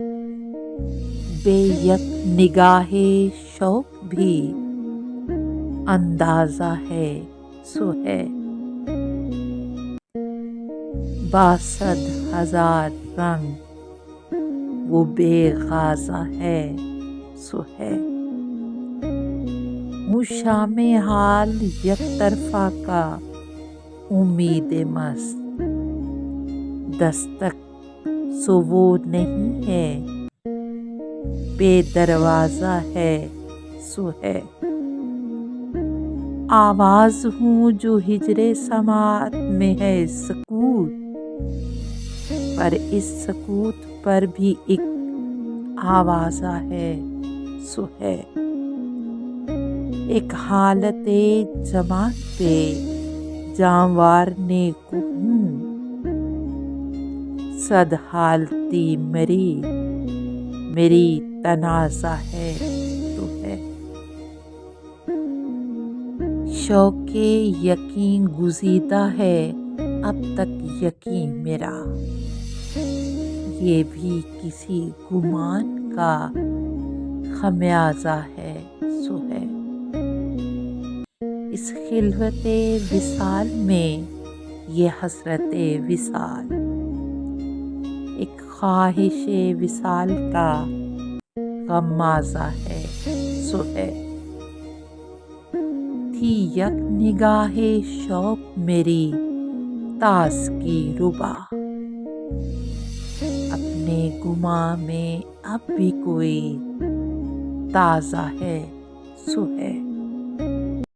بے یک نگاہ شوق بھی اندازہ ہے سو ہے، با100 ہزار رنگ وہ بے غازہ ہے سو ہے، ہوں شام حال یک طرفہ کا امید مست، دستک سو وہ نہیں ہے بے دروازہ ہے سو ہے، آواز ہوں جو ہجر سماعت میں ہے سکوت، پر اس سکوت پر بھی ایک آوازہ ہے سو ہے، ایک حالت جماعت پہ جانور نے کو ہوں، 100 حالتی میری تنازع ہے تو ہے، شوق یقین گزیدہ ہے اب تک یقین میرا، یہ بھی کسی گمان کا خمیازہ ہے سو ہے، اس خلوت وصال میں یہ حسرت وصال، ایک خواہش وصال کا غمازہ ہے سو ہے، تھی یک نگاہ شوق میری طاس کی ربا، اپنے گماں میں اب بھی کوئی تازہ ہے سو ہے۔